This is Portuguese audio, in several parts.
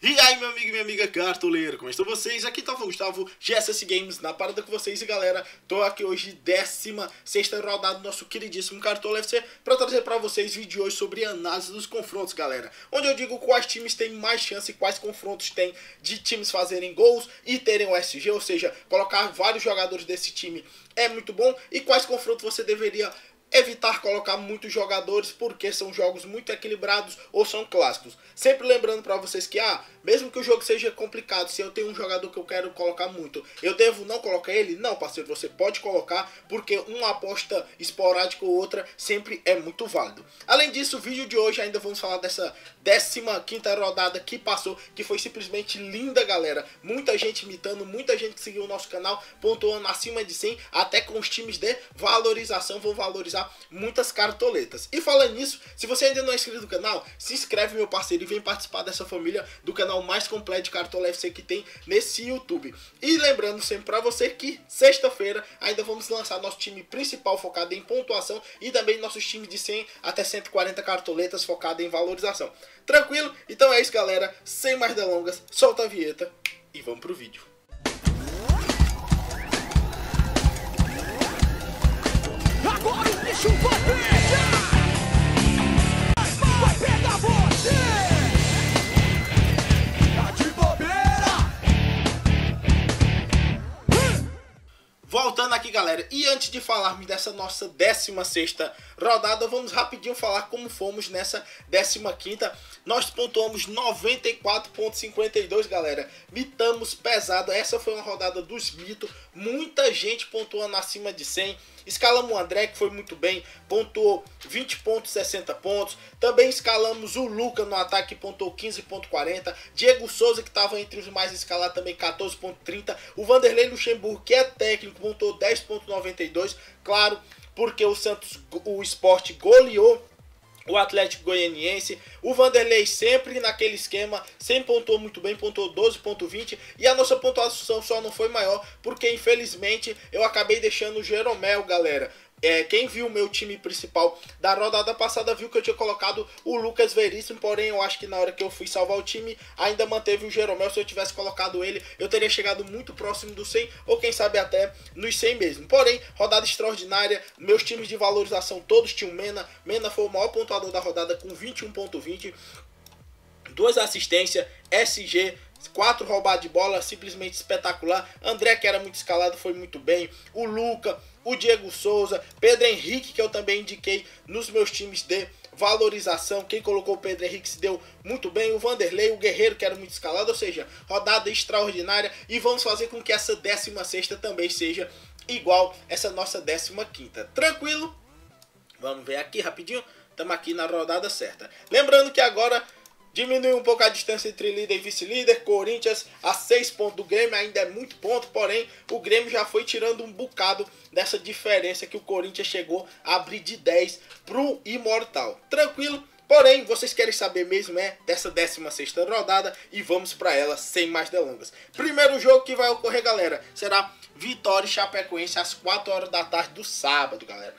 E aí, meu amigo e minha amiga cartoleiro, como estão vocês? Aqui tá o Gustavo, GSS Games, na parada com vocês. E galera, tô aqui hoje, 16ª rodada do nosso queridíssimo Cartola FC, pra trazer pra vocês vídeo hoje sobre análise dos confrontos, galera. Onde eu digo quais times têm mais chance e quais confrontos tem de times fazerem gols e terem o SG, ou seja, colocar vários jogadores desse time é muito bom. E quais confrontos você deveria evitar colocar muitos jogadores porque são jogos muito equilibrados ou são clássicos. Sempre lembrando para vocês que, mesmo que o jogo seja complicado, se eu tenho um jogador que eu quero colocar muito, eu devo não colocar ele? Não, parceiro, você pode colocar, porque uma aposta esporádica ou outra sempre é muito válido. Além disso, o vídeo de hoje ainda vamos falar dessa 15ª rodada que passou, que foi simplesmente linda, galera. Muita gente imitando, muita gente que seguiu o nosso canal, pontuando acima de 100, até com os times de valorização vão valorizar muitas cartoletas. E falando nisso, se você ainda não é inscrito no canal, se inscreve, meu parceiro, e vem participar dessa família do canal mais completo de Cartola FC que tem nesse YouTube. E lembrando sempre pra você que sexta-feira ainda vamos lançar nosso time principal focado em pontuação e também nossos times de 100 até 140 cartoletas focado em valorização. Tranquilo? Então é isso, galera. Sem mais delongas, solta a vinheta e vamos pro vídeo. Agora o bicho vai pegar! Vai pegar você! Tá de bobeira! Voltando aqui, galera, e antes de falarmos dessa nossa 16ª rodada, vamos rapidinho falar como fomos nessa 15ª. Nós pontuamos 94,52, galera. Mitamos pesado. Essa foi uma rodada dos mitos. Muita gente pontuando acima de 100. Escalamos o André, que foi muito bem, pontuou 20,60 pontos. Também escalamos o Luca no ataque, pontuou 15,40. Diego Souza, que estava entre os mais escalados, também 14,30. O Vanderlei Luxemburgo, que é técnico, pontuou 10,92. Claro, porque o Sport goleou o Atlético Goianiense. O Vanderlei sempre naquele esquema, sempre pontuou muito bem, pontuou 12,20. E a nossa pontuação só não foi maior porque infelizmente eu acabei deixando o Jeromel, galera. Quem viu o meu time principal da rodada passada viu que eu tinha colocado o Lucas Veríssimo, porém eu acho que na hora que eu fui salvar o time ainda manteve o Jeromel. Se eu tivesse colocado ele, eu teria chegado muito próximo do 100 ou quem sabe até nos 100 mesmo. Porém, rodada extraordinária, meus times de valorização todos tinham Mena. Mena foi o maior pontuador da rodada com 21,20, 2 assistências, SG, 4 roubadas de bola, simplesmente espetacular. André, que era muito escalado, foi muito bem. O Luca, o Diego Souza, Pedro Henrique, que eu também indiquei nos meus times de valorização. Quem colocou o Pedro Henrique se deu muito bem. O Vanderlei, o Guerreiro, que era muito escalado. Ou seja, rodada extraordinária. E vamos fazer com que essa 16ª também seja igual essa nossa 15ª. Tranquilo? Vamos ver aqui rapidinho. Estamos aqui na rodada certa. Lembrando que agora diminui um pouco a distância entre líder e vice-líder. Corinthians a 6 pontos do Grêmio, ainda é muito ponto, porém o Grêmio já foi tirando um bocado dessa diferença que o Corinthians chegou a abrir de 10 pro Imortal. Tranquilo? Porém, vocês querem saber mesmo dessa 16ª rodada e vamos para ela sem mais delongas. Primeiro jogo que vai ocorrer, galera, será Vitória e Chapecoense às 4 horas da tarde do sábado, galera.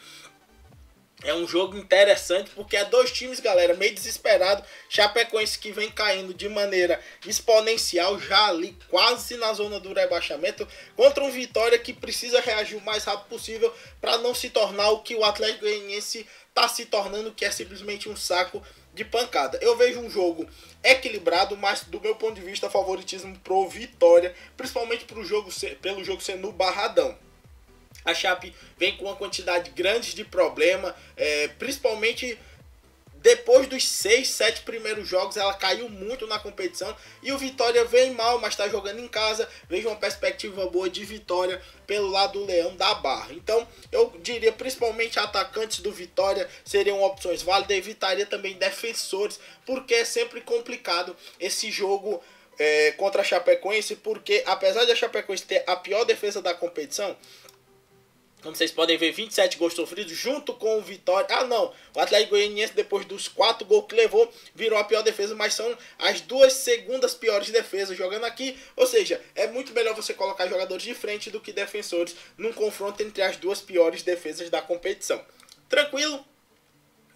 É um jogo interessante porque é dois times, galera, meio desesperado. Chapecoense que vem caindo de maneira exponencial, já ali quase na zona do rebaixamento, contra um Vitória que precisa reagir o mais rápido possível para não se tornar o que o Atlético Goianiense está se tornando, que é simplesmente um saco de pancada. Eu vejo um jogo equilibrado, mas do meu ponto de vista favoritismo pro Vitória, principalmente pelo jogo ser no Barradão. A Chape vem com uma quantidade grande de problema, principalmente depois dos 6, 7 primeiros jogos ela caiu muito na competição. E o Vitória vem mal, mas está jogando em casa. Vejo uma perspectiva boa de vitória pelo lado do Leão da Barra. Então eu diria principalmente atacantes do Vitória seriam opções válidas. Evitaria também defensores, porque é sempre complicado esse jogo contra a Chapecoense. Porque apesar de a Chapecoense ter a pior defesa da competição, como vocês podem ver, 27 gols sofridos junto com o Vitória. O Atlético Goianiense, depois dos 4 gols que levou, virou a pior defesa, mas são as 2 segundas piores defesas jogando aqui. Ou seja, é muito melhor você colocar jogadores de frente do que defensores num confronto entre as 2 piores defesas da competição. Tranquilo?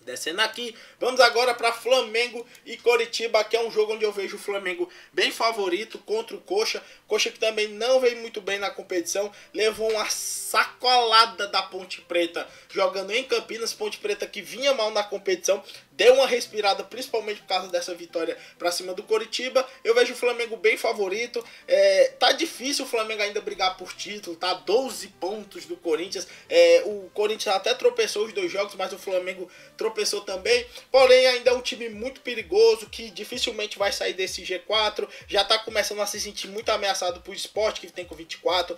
Descendo aqui, vamos agora para Flamengo e Coritiba, que é um jogo onde eu vejo o Flamengo bem favorito contra o Coxa. Coxa que também não veio muito bem na competição, levou uma sacolada da Ponte Preta jogando em Campinas. Ponte Preta que vinha mal na competição, deu uma respirada principalmente por causa dessa vitória para cima do Coritiba. Eu vejo o Flamengo bem favorito. Tá difícil o Flamengo ainda brigar por título, tá 12 pontos do Corinthians. O Corinthians até tropeçou os 2 jogos, mas o Flamengo tropeçou também. Porém ainda é um time muito perigoso que dificilmente vai sair desse G4. Já tá começando a se sentir muito ameaçado por Sport, que tem com 24.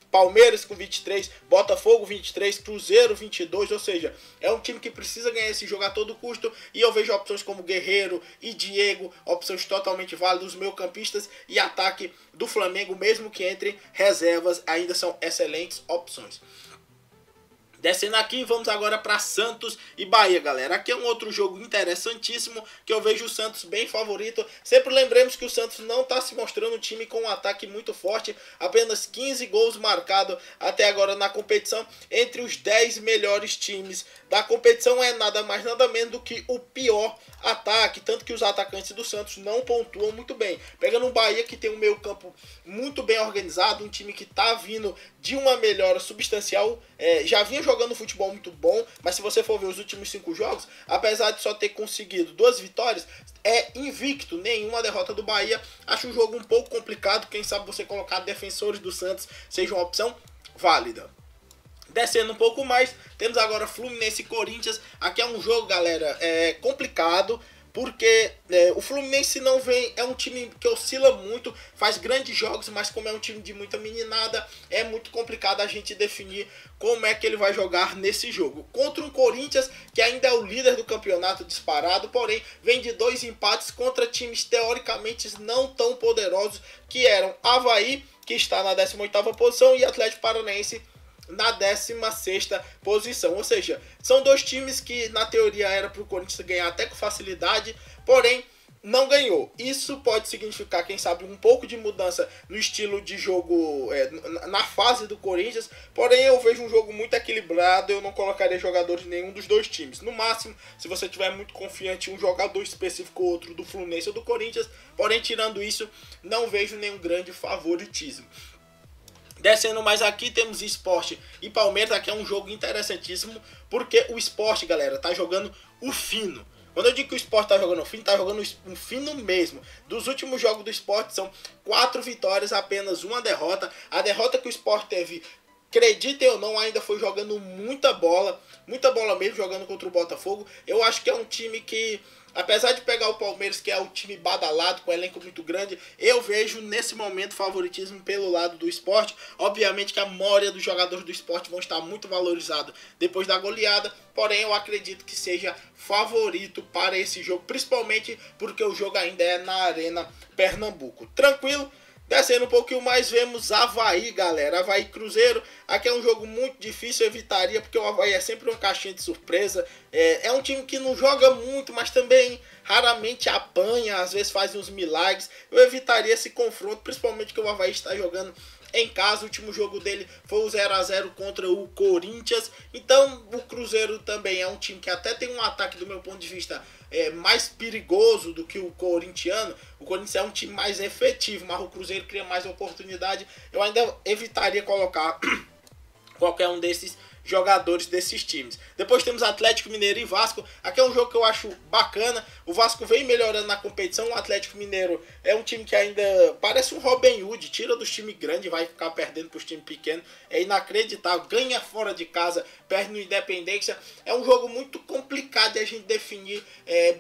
Palmeiras com 23, Botafogo 23, Cruzeiro 22, ou seja, é um time que precisa ganhar esse jogo a todo custo, e eu vejo opções como Guerreiro e Diego, opções totalmente válidas, os meio-campistas e ataque do Flamengo, mesmo que entre reservas, ainda são excelentes opções. Descendo aqui, vamos agora para Santos e Bahia, galera. Aqui é um outro jogo interessantíssimo, que eu vejo o Santos bem favorito. Sempre lembremos que o Santos não está se mostrando um time com um ataque muito forte. Apenas 15 gols marcados até agora na competição. Entre os 10 melhores times da competição, é nada mais nada menos do que o pior ataque. Tanto que os atacantes do Santos não pontuam muito bem. Pegando o Bahia, que tem um meio campo muito bem organizado, um time que está vindo de uma melhora substancial. Já vinha jogando futebol muito bom, mas se você for ver os últimos 5 jogos, apesar de só ter conseguido 2 vitórias, é invicto, nenhuma derrota do Bahia. Acho um jogo um pouco complicado, quem sabe você colocar defensores do Santos seja uma opção válida. Descendo um pouco mais, temos agora Fluminense e Corinthians. Aqui é um jogo, galera, complicado, porque o Fluminense não vem, é um time que oscila muito, faz grandes jogos, mas como é um time de muita meninada, é muito complicado a gente definir como é que ele vai jogar nesse jogo. Contra um Corinthians, que ainda é o líder do campeonato disparado, porém vem de 2 empates contra times teoricamente não tão poderosos, que eram Avaí, que está na 18ª posição, e Atlético Paranaense na 16ª posição. Ou seja, são 2 times que na teoria era para o Corinthians ganhar até com facilidade, porém não ganhou. Isso pode significar, quem sabe, um pouco de mudança no estilo de jogo na fase do Corinthians, porém eu vejo um jogo muito equilibrado. Eu não colocaria jogadores de nenhum dos 2 times. No máximo, se você tiver muito confiante, um jogador específico ou outro do Fluminense ou do Corinthians, porém tirando isso, não vejo nenhum grande favoritismo. Descendo mais aqui, temos Sport e Palmeiras. Aqui é um jogo interessantíssimo, porque o Sport, galera, tá jogando o fino. Quando eu digo que o Sport tá jogando o fino, tá jogando o fino mesmo. Dos últimos jogos do Sport são 4 vitórias, apenas 1 derrota. A derrota que o Sport teve, acreditem ou não, ainda foi jogando muita bola mesmo, jogando contra o Botafogo. Eu acho que é um time que, apesar de pegar o Palmeiras, que é um time badalado, com um elenco muito grande, eu vejo nesse momento favoritismo pelo lado do Sport. Obviamente que a maioria dos jogadores do Sport vão estar muito valorizados depois da goleada, porém eu acredito que seja favorito para esse jogo, principalmente porque o jogo ainda é na Arena Pernambuco. Tranquilo? Descendo um pouquinho mais, vemos Avaí, galera. Avaí Cruzeiro. Aqui é um jogo muito difícil, eu evitaria, porque o Avaí é sempre uma caixinha de surpresa. É um time que não joga muito, mas também raramente apanha, às vezes faz uns milagres. Eu evitaria esse confronto, principalmente que o Avaí está jogando em casa. O último jogo dele foi o 0-0 contra o Corinthians. Então o Cruzeiro também é um time que até tem um ataque, do meu ponto de vista, mais perigoso do que o corintiano. O Corinthians é um time mais efetivo, mas o Cruzeiro cria mais oportunidade. Eu ainda evitaria colocar qualquer um desses jogadores desses times. Depois temos Atlético Mineiro e Vasco. Aqui é um jogo que eu acho bacana. O Vasco vem melhorando na competição. O Atlético Mineiro é um time que ainda parece um Robin Hood, tira dos times grandes e vai ficar perdendo para os times pequenos. É inacreditável. Ganha fora de casa, perde no Independência. É um jogo muito complicado de a gente definir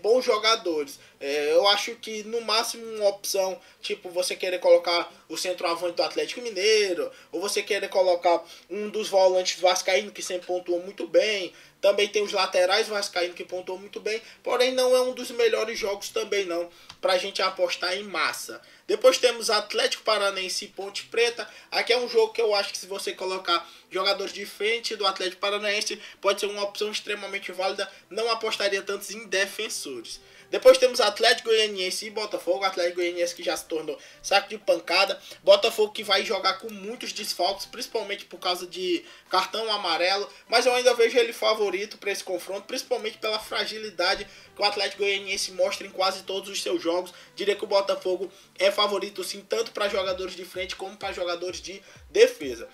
bons jogadores. Eu acho que no máximo uma opção, tipo você querer colocar o centroavante do Atlético Mineiro, ou você querer colocar um dos volantes vascaínos que sempre pontuou muito bem. Também tem os laterais vascaínos que pontuam muito bem, porém não é um dos melhores jogos também não, pra gente apostar em massa. Depois temos Atlético Paranaense e Ponte Preta. Aqui é um jogo que eu acho que se você colocar jogadores de frente do Atlético Paranaense, pode ser uma opção extremamente válida. Não apostaria tantos em defensores. Depois temos Atlético Goianiense e Botafogo. Atlético Goianiense que já se tornou saco de pancada. Botafogo que vai jogar com muitos desfalques, principalmente por causa de cartão amarelo. Mas eu ainda vejo ele favorito para esse confronto, principalmente pela fragilidade que o Atlético Goianiense mostra em quase todos os seus jogos. Diria que o Botafogo é favorito sim, tanto para jogadores de frente como para jogadores de defesa.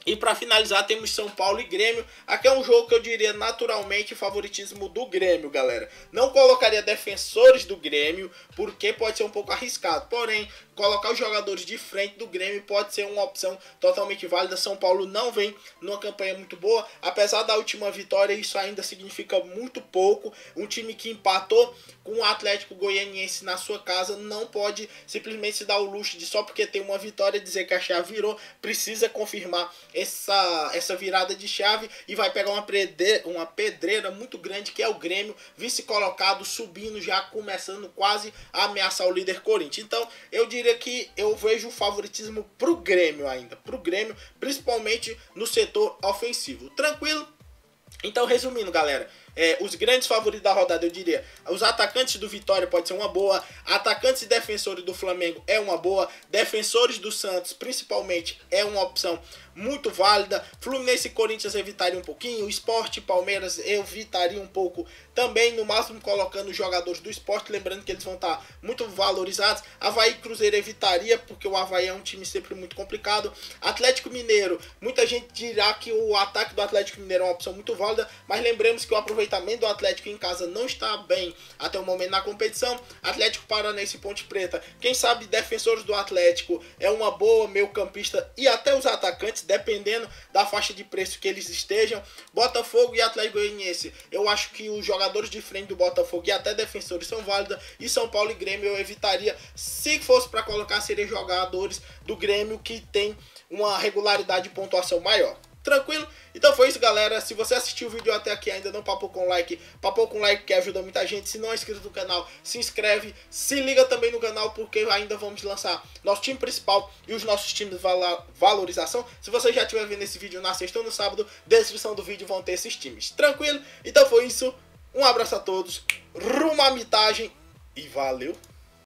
E para finalizar temos São Paulo e Grêmio. Aqui é um jogo que eu diria naturalmente favoritismo do Grêmio, galera. Não colocaria defensores do Grêmio, porque pode ser um pouco arriscado. Porém, colocar os jogadores de frente do Grêmio pode ser uma opção totalmente válida. São Paulo não vem numa campanha muito boa. Apesar da última vitória, isso ainda significa muito pouco. Um time que empatou com o Atlético Goianiense na sua casa não pode simplesmente se dar o luxo de só porque tem uma vitória dizer que a chave virou. Precisa confirmar essa virada de chave e vai pegar uma pedreira muito grande, que é o Grêmio, vice colocado, subindo, já começando quase a ameaçar o líder Corinthians. Então eu diria que eu vejo o favoritismo pro Grêmio ainda, pro Grêmio, principalmente no setor ofensivo. Tranquilo? Então, resumindo, galera, os grandes favoritos da rodada, eu diria, os atacantes do Vitória pode ser uma boa, atacantes e defensores do Flamengo é uma boa, defensores do Santos, principalmente, é uma opção muito válida. Fluminense e Corinthians evitaria um pouquinho, Sport e Palmeiras evitaria um pouco também, no máximo colocando os jogadores do Sport, lembrando que eles vão estar muito valorizados. Avaí e Cruzeiro evitaria, porque o Avaí é um time sempre muito complicado. Atlético Mineiro, muita gente dirá que o ataque do Atlético Mineiro é uma opção muito válida, mas lembremos que o aproveitamento do Atlético em casa não está bem até o momento na competição. Atlético Paranaense e Ponte Preta, quem sabe defensores do Atlético é uma boa, meio campista e até os atacantes, dependendo da faixa de preço que eles estejam. Botafogo e Atlético Goianiense, eu acho que os jogadores de frente do Botafogo e até defensores são válidos. E São Paulo e Grêmio eu evitaria, se fosse para colocar, seriam jogadores do Grêmio que tem uma regularidade de pontuação maior. Tranquilo? Então foi isso, galera. Se você assistiu o vídeo até aqui e ainda não papou com like que ajuda muita gente. Se não é inscrito no canal, se inscreve, se liga também no canal, porque ainda vamos lançar nosso time principal e os nossos times de valorização. Se você já estiver vendo esse vídeo na sexta ou no sábado, na descrição do vídeo vão ter esses times. Tranquilo? Então foi isso. Um abraço a todos, rumo à mitagem e valeu!